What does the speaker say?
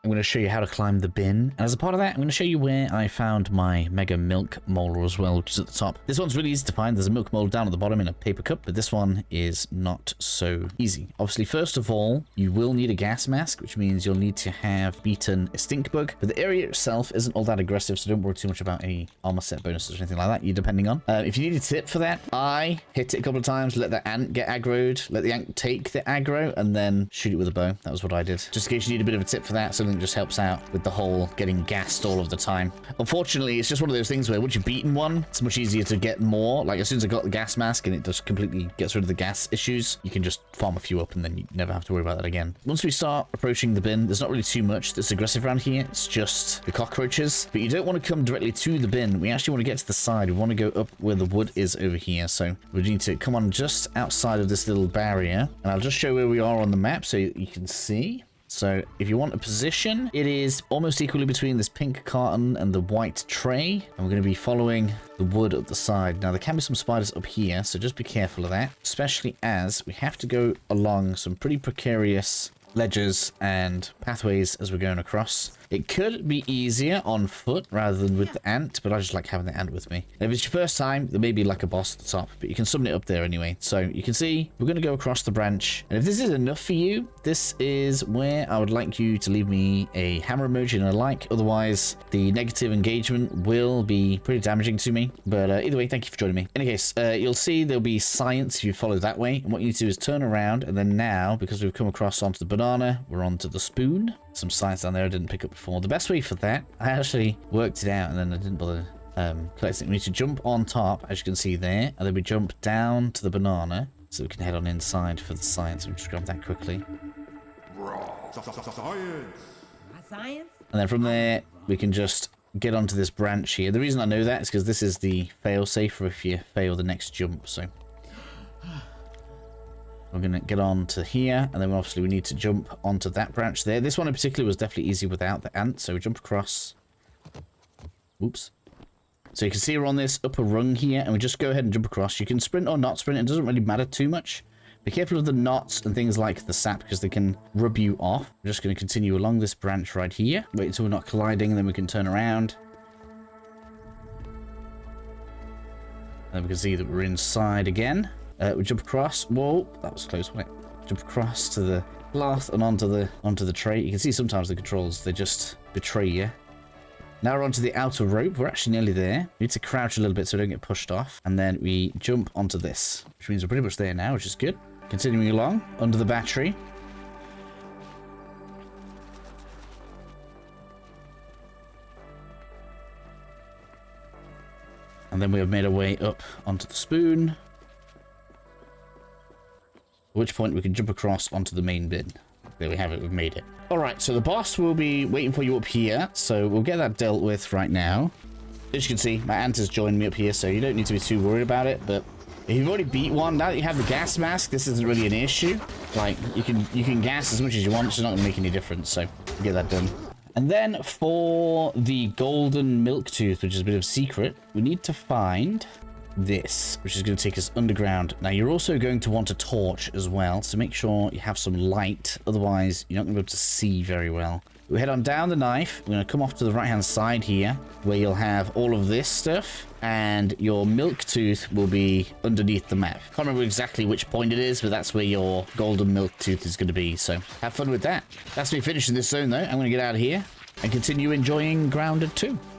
I'm going to show you how to climb the bin. And as a part of that, I'm going to show you where I found my Mega Milk Moulder as well, which is at the top. This one's really easy to find. There's a milk mold down at the bottom in a paper cup, but this one is not so easy. Obviously, first of all, you will need a gas mask, which means you'll need to have beaten a stink bug. But the area itself isn't all that aggressive, so don't worry too much about any armor set bonuses or anything like that, you're depending on. If you need a tip for that, I hit it a couple of times, let the ant get aggroed, let the ant take the aggro, and then shoot it with a bow. That was what I did. Just in case you need a bit of a tip for that, something that just helps out with the whole getting gassed all of the time. Unfortunately, it's just one of those things where once you've beaten one, it's much easier to get more. Like, as soon as I got the gas mask and it just completely gets rid of the gas issues, you can just farm a few up and then you never have to worry about that again. Once we start approaching the bin, there's not really too much that's aggressive around here. It's just the cockroaches. But you don't want to come directly to the bin. We actually want to get to the side. We want to go up where the wood is over here. So we need to come on just outside of this little barrier. And I'll just show where we are on the map so you can see. So if you want a position, it is almost equally between this pink carton and the white tray. And we're going to be following the wood up the side. Now, there can be some spiders up here, so just be careful of that. Especially as we have to go along some pretty precarious ledges and pathways as we're going across. It could be easier on foot rather than with the ant, but I just like having the ant with me. And if it's your first time, there may be like a boss at the top, but you can summon it up there anyway. So you can see we're going to go across the branch. And if this is enough for you, this is where I would like you to leave me a hammer emoji and a like. Otherwise, the negative engagement will be pretty damaging to me. But either way, thank you for joining me. In any case, you'll see there'll be science if you follow that way. And what you need to do is turn around. And then now, because we've come across onto the banana, we're onto the spoon. Some science down there I didn't pick up before. The best way for that, I actually worked it out and then I didn't bother collecting. We need to jump on top, as you can see there, and then we jump down to the banana so we can head on inside for the science. We'll just grab that quickly. Science? And then from there, we can just get onto this branch here. The reason I know that is because this is the fail-safe for if you fail the next jump, so we're going to get on to here, and then obviously we need to jump onto that branch there. This one in particular was definitely easy without the ant, so we jump across. Oops. So you can see we're on this upper rung here, and we just go ahead and jump across. You can sprint or not sprint, it doesn't really matter too much. Be careful of the knots and things like the sap, because they can rub you off. We're just going to continue along this branch right here. Wait until we're not colliding, and then we can turn around. And we can see that we're inside again. We jump across. Whoa, that was close, wasn't it? Jump across to the cloth and onto the tray. You can see sometimes the controls, they just betray you. Now we're onto the outer rope. We're actually nearly there. We need to crouch a little bit so we don't get pushed off. And then we jump onto this, which means we're pretty much there now, which is good. Continuing along, under the battery. And then we have made our way up onto the spoon. At which point we can jump across onto the main bin. There we have it, we've made it. Alright, so the boss will be waiting for you up here, so we'll get that dealt with right now. As you can see, my ant has joined me up here, so you don't need to be too worried about it, but if you've already beat one, now that you have the gas mask, this isn't really an issue. Like, you can gas as much as you want, it's not going to make any difference, so get that done. And then for the golden milk tooth, which is a bit of a secret, we need to find this, which is going to take us underground. Now, you're also going to want a torch as well, so make sure you have some light, otherwise you're not going to be able to see very well. We head on down the knife. We're going to come off to the right hand side here, where you'll have all of this stuff, and your milk tooth will be underneath the map. Can't remember exactly which point it is, but that's where your golden milk tooth is going to be, so have fun with that. That's me finishing this zone though. I'm going to get out of here and continue enjoying Grounded 2.